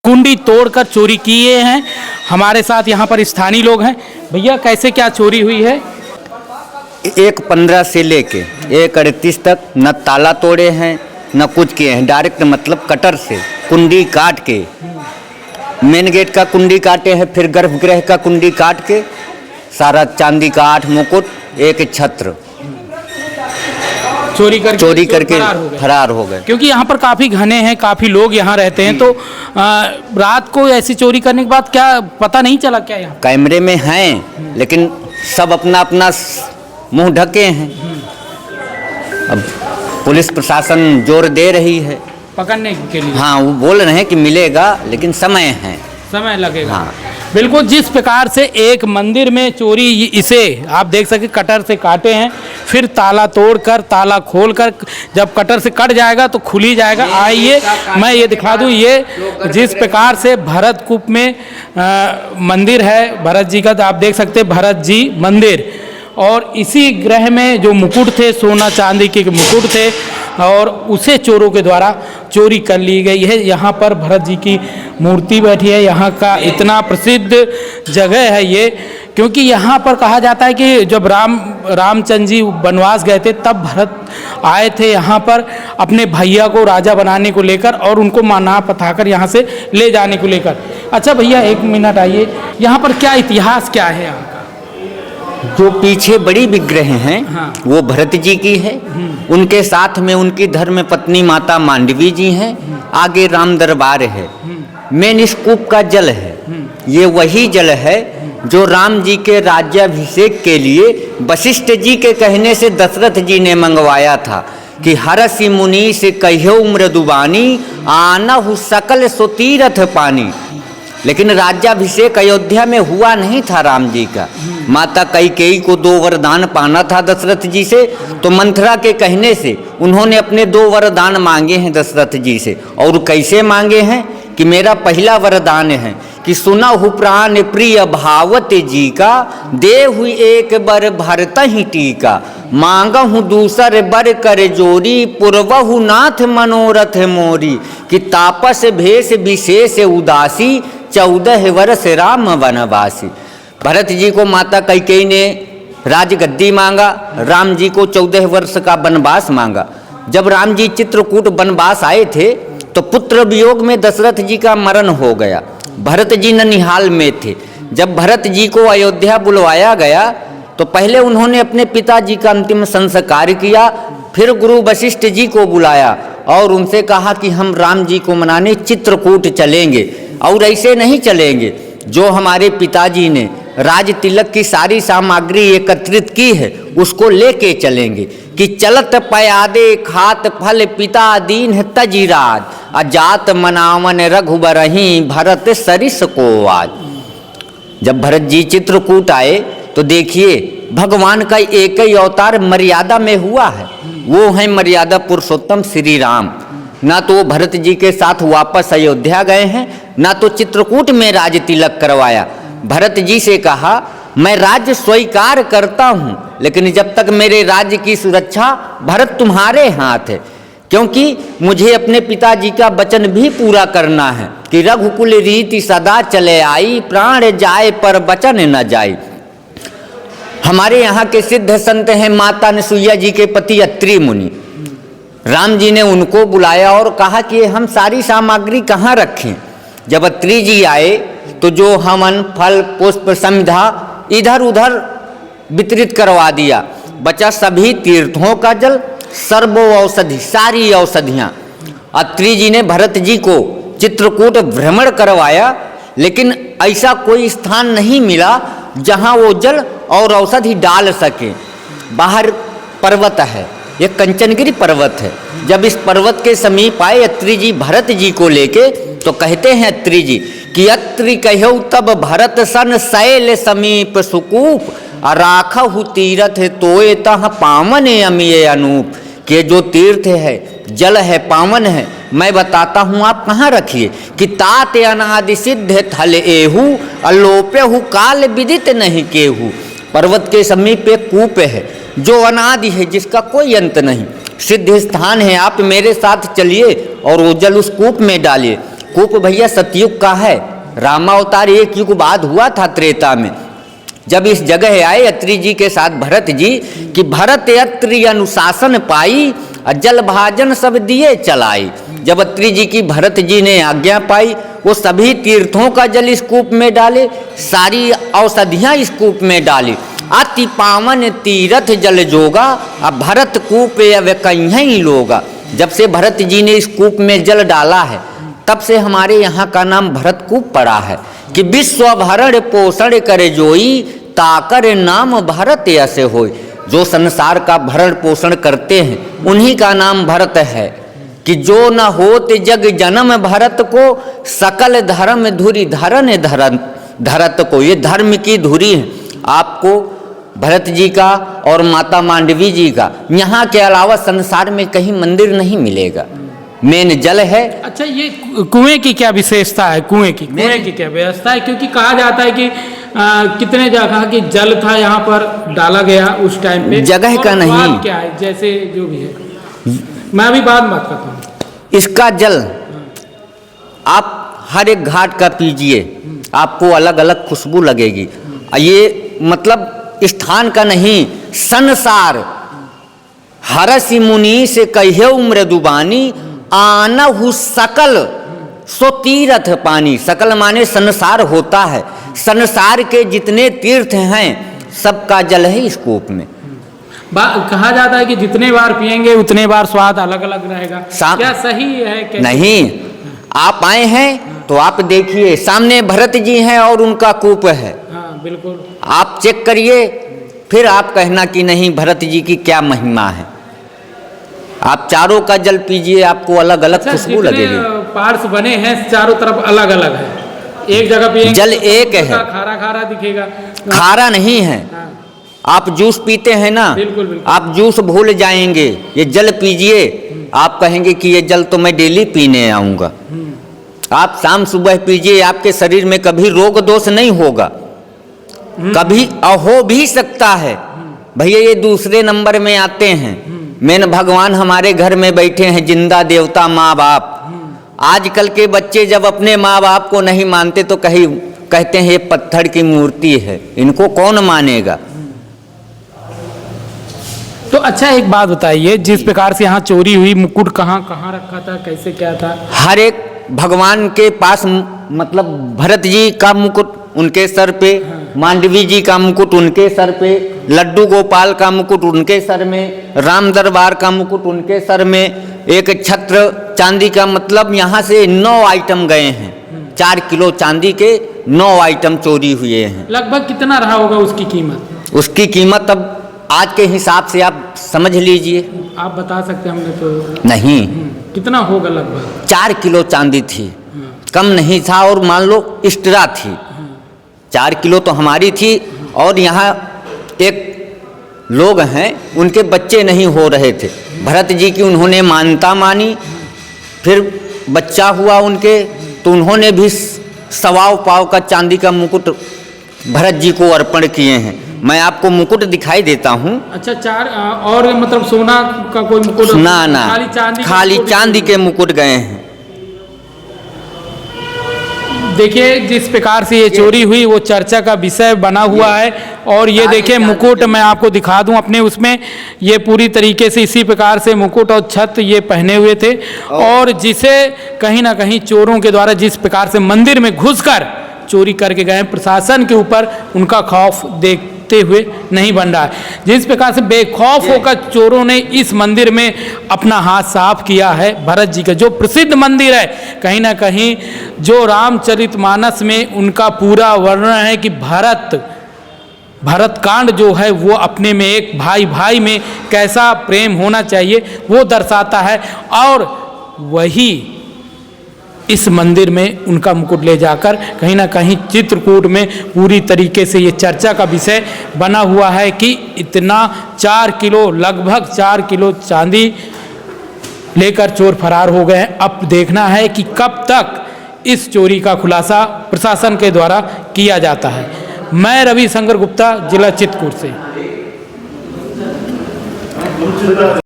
कुंडी तोड़कर चोरी किए हैं। हमारे साथ यहाँ पर स्थानीय लोग हैं। भैया कैसे क्या चोरी हुई है? 1:15 से लेके 1:38 तक न ताला तोड़े हैं न कुछ किए हैं। डायरेक्ट मतलब कटर से कुंडी काट के, मेन गेट का कुंडी काटे हैं, फिर गर्भगृह का कुंडी काट के सारा चांदी का 8 मुकुट, एक छत्र चोरी करके फरार हो गए। क्योंकि यहाँ पर काफ़ी घने हैं, काफ़ी लोग यहाँ रहते हैं, तो रात को ऐसी चोरी करने के बाद क्या पता नहीं चला क्या? यहाँ कैमरे में हैं लेकिन सब अपना अपना मुंह ढके हैं। अब पुलिस प्रशासन जोर दे रही है पकड़ने के लिए। हाँ, वो बोल रहे हैं कि मिलेगा लेकिन समय लगेगा। हाँ। बिल्कुल, जिस प्रकार से एक मंदिर में चोरी, इसे आप देख सके कटर से काटे हैं, फिर ताला तोड़कर, ताला खोलकर, जब कटर से कट जाएगा तो खुल ही जाएगा। आइए मैं ये दिखा दूँ, ये जिस प्रकार से भरत कूप में मंदिर है भरत जी का, तो आप देख सकते हैं भरत जी मंदिर, और इसी ग्रह में जो मुकुट थे, सोना चांदी के मुकुट थे, और उसे चोरों के द्वारा चोरी कर ली गई है। यहाँ पर भरत जी की मूर्ति बैठी है। यहाँ का इतना प्रसिद्ध जगह है ये, क्योंकि यहाँ पर कहा जाता है कि जब रामचंद्र जी वनवास गए थे तब भरत आए थे यहाँ पर अपने भैया को राजा बनाने को लेकर, और उनको माना पथाकर यहाँ से ले जाने को लेकर। अच्छा भैया, 1 मिनट आइए, यहाँ पर क्या इतिहास क्या है यहाँ का? जो पीछे बड़ी विग्रह हैं, हाँ। वो भरत जी की है। उनके साथ में उनकी धर्म पत्नी माता मांडवी जी हैं। आगे राम दरबार है। मेन इस कूप का जल है, ये वही जल है जो राम जी के राज्याभिषेक के लिए वशिष्ठ जी के कहने से दशरथ जी ने मंगवाया था कि हरषि मुनि से कह्यो मृदुबानी, आनहु सकल सुतीरथ पानी। लेकिन राज्याभिषेक अयोध्या में हुआ नहीं था राम जी का। माता कैकेयी को 2 वरदान पाना था दशरथ जी से, तो मंथरा के कहने से उन्होंने अपने 2 वरदान मांगे हैं दशरथ जी से। और कैसे मांगे हैं कि मेरा पहला वरदान है कि सुना हु प्राण प्रिय भावत जी का, दे हुई एक बर भरत ही टीका, मांगा हूँ दूसर बर कर जोरी, पूर्वहु नाथ मनोरथ मोरी, कि तापस भेष विशेष उदासी, 14 वर्ष राम वनवासी। भरत जी को माता कैकेयी ने राजगद्दी मांगा, राम जी को 14 वर्ष का वनवास मांगा। जब राम जी चित्रकूट वनवास आए थे तो पुत्र वियोग में दशरथ जी का मरण हो गया। भरत जी ननिहाल में थे। जब भरत जी को अयोध्या बुलवाया गया तो पहले उन्होंने अपने पिताजी का अंतिम संस्कार किया, फिर गुरु वशिष्ठ जी को बुलाया और उनसे कहा कि हम राम जी को मनाने चित्रकूट चलेंगे। और ऐसे नहीं चलेंगे, जो हमारे पिताजी ने राज तिलक की सारी सामग्री एकत्रित की है उसको लेके चलेंगे, कि चलत पयादे खात फल पिता दीन है तजीराज, अजात मनावन रघुबरही भरत सरिस को आज। जब भरत जी चित्रकूट आए तो देखिए भगवान का एक ही अवतार मर्यादा में हुआ है, वो है मर्यादा पुरुषोत्तम श्री राम। ना तो वो भरत जी के साथ वापस अयोध्या गए हैं, ना तो चित्रकूट में राज तिलक करवाया। भरत जी से कहा मैं राज्य स्वीकार करता हूँ, लेकिन जब तक मेरे राज्य की सुरक्षा भरत तुम्हारे हाथ है, क्योंकि मुझे अपने पिताजी का वचन भी पूरा करना है कि रघुकुल रीति सदा चले आई, प्राण जाए पर वचन न जाए। हमारे यहाँ के सिद्ध संत हैं माता अनसुईया जी के पति अत्रि मुनि। राम जी ने उनको बुलाया और कहा कि हम सारी सामग्री कहाँ रखें। जब अत्रि जी आए तो जो हवन फल पुष्प समिधा इधर उधर वितरित करवा दिया, बचा सभी तीर्थों का जल, सर्वो औषधि, सारी औषधियाँ। अत्रि जी ने भरत जी को चित्रकूट भ्रमण करवाया, लेकिन ऐसा कोई स्थान नहीं मिला जहाँ वो जल और औषधि डाल सके। बाहर पर्वत है, ये कंचनगिरी पर्वत है। जब इस पर्वत के समीप आए अत्रि जी भरत जी को लेके, तो कहते हैं अत्रि जी कि अत्रि कहो तब भरत सन, शैल समीप सुकूप, राखहु तीर्थ तोय तह पावन अमिय अनूप। के जो तीर्थ है, जल है, पावन है, मैं बताता हूँ आप कहाँ रखिए, कि तात अनादि सिद्ध थल एहू, अलोप्यहु काल विदित नहीं केहू। पर्वत के समीप एक कूप है जो अनादि है, जिसका कोई अंत नहीं, सिद्ध स्थान है। आप मेरे साथ चलिए और वो जल उस कूप में डालिए। कूप भैया सतयुग का है। रामावतार एक युग बाद हुआ था त्रेता में, जब इस जगह आए अत्रि जी के साथ भरत जी कि भरत अत्रि अनुशासन पाई, जल भाजन सब दिए चलाई। जब अत्रि जी की भरत जी ने आज्ञा पाई, वो सभी तीर्थों का जल इस कूप में डाले, सारी औषधियाँ इस कूप में डाली। अति पावन तीर्थ जल जोगा, अब भरत कूप अब कहीं लोगा। जब से भरत जी ने इस कूप में जल डाला है, तब से हमारे यहाँ का नाम भरत कूप पड़ा है कि विश्व भरण पोषण करे जोई, ताकर नाम भरत ऐसे होय। जो संसार का भरण पोषण करते हैं उन्हीं का नाम भरत है कि जो न होत जग जन्म भरत को, सकल धर्म धुरी धरन धरत को। ये धर्म की धुरी है। आपको भरत जी का और माता मांडवी जी का यहाँ के अलावा संसार में कहीं मंदिर नहीं मिलेगा। मेन जल है। अच्छा, ये कुएं की क्या विशेषता है? कुएं की क्या व्यवस्था है? क्योंकि कहा जाता है कि कितने जगह की जल था यहाँ पर डाला गया उस टाइम पे, जगह का नहीं क्या है, जैसे जो भी है, मैं अभी बाद में बात करता हूँ। इसका जल आप हर एक घाट का पीजिए, आपको अलग अलग खुशबू लगेगी। ये मतलब स्थान का नहीं, संसार हरसि मुनि से कहे मृदुबानी, आनहु सकल सो तीर्थ पानी। सकल माने संसार होता है, संसार के जितने तीर्थ हैं सबका जल है इस कूप में। कहा जाता है कि जितने बार पिएंगे उतने बार स्वाद अलग अलग रहेगा, क्या सही है? नहीं, आप आए हैं तो आप देखिए, सामने भरत जी हैं और उनका कूप है। हाँ, बिल्कुल। आप चेक करिए, फिर आप कहना कि नहीं भरत जी की क्या महिमा है। आप चारों का जल पीजिए, आपको अलग अलग खुशबू लगेगी। पार्ट्स बने हैं चारों तरफ अलग अलग है, एक जगह पे जल एक है, खारा खारा दिखेगा, खारा नहीं है। हाँ। आप जूस पीते हैं ना, बिल्कुल बिल्कुल। आप जूस भूल जाएंगे, ये जल पीजिए, आप कहेंगे कि ये जल तो मैं डेली पीने आऊंगा। आप शाम सुबह पीजिए, आपके शरीर में कभी रोग दोष नहीं होगा, कभी हो भी सकता है। भैया ये दूसरे नंबर में आते हैं। मेन भगवान हमारे घर में बैठे हैं, जिंदा देवता माँ बाप। आजकल के बच्चे जब अपने माँ बाप को नहीं मानते तो कहते हैं ये पत्थर की मूर्ति है, इनको कौन मानेगा। तो अच्छा, एक बात बताइए, जिस प्रकार से यहाँ चोरी हुई, मुकुट कहाँ रखा था, कैसे क्या था? हर एक भगवान के पास, मतलब भरत जी का मुकुट उनके सर पे, मांडवी जी का मुकुट उनके सर पे, लड्डू गोपाल का मुकुट उनके सर में, राम दरबार का मुकुट उनके सर में, एक छत्र चांदी का, मतलब यहाँ से 9 आइटम गए हैं। 4 किलो चांदी के 9 आइटम चोरी हुए हैं। लगभग कितना रहा होगा उसकी कीमत? उसकी कीमत अब आज के हिसाब से आप समझ लीजिए। आप बता सकते हैं? हमने तो नहीं। कितना होगा लगभग? 4 किलो चांदी थी, कम नहीं था। और मान लो एक्स्ट्रा थी, 4 किलो तो हमारी थी। और यहाँ एक लोग हैं, उनके बच्चे नहीं हो रहे थे, भरत जी की उन्होंने मान्यता मानी, फिर बच्चा हुआ उनके, तो उन्होंने भी 1.25 पाव का चांदी का मुकुट भरत जी को अर्पण किए हैं। मैं आपको मुकुट दिखाई देता हूँ। अच्छा, 4 और मतलब सोना का कोई मुकुट? ना, खाली चांदी के मुकुट गए हैं। देखिए, जिस प्रकार से ये चोरी हुई वो चर्चा का विषय बना हुआ है। और ये देखिए मुकुट, मैं आपको दिखा दूं अपने उसमें, ये पूरी तरीके से इसी प्रकार से मुकुट और छत्र ये पहने हुए थे। और जिसे कहीं ना कहीं चोरों के द्वारा जिस प्रकार से मंदिर में घुसकर चोरी करके गए, प्रशासन के ऊपर उनका खौफ देखते हुए नहीं बन रहा है। जिस प्रकार से बेखौफ होकर चोरों ने इस मंदिर में अपना हाथ साफ किया है, भरत जी का जो प्रसिद्ध मंदिर है, कहीं ना कहीं जो रामचरितमानस में उनका पूरा वर्णन है कि भरत कांड जो है वो अपने में एक भाई भाई में कैसा प्रेम होना चाहिए वो दर्शाता है। और वही इस मंदिर में उनका मुकुट ले जाकर कहीं ना कहीं चित्रकूट में पूरी तरीके से ये चर्चा का विषय बना हुआ है कि इतना 4 किलो, लगभग 4 किलो चांदी लेकर चोर फरार हो गए हैं। अब देखना है कि कब तक इस चोरी का खुलासा प्रशासन के द्वारा किया जाता है। मैं रविशंकर गुप्ता, जिला चित्रकूट से।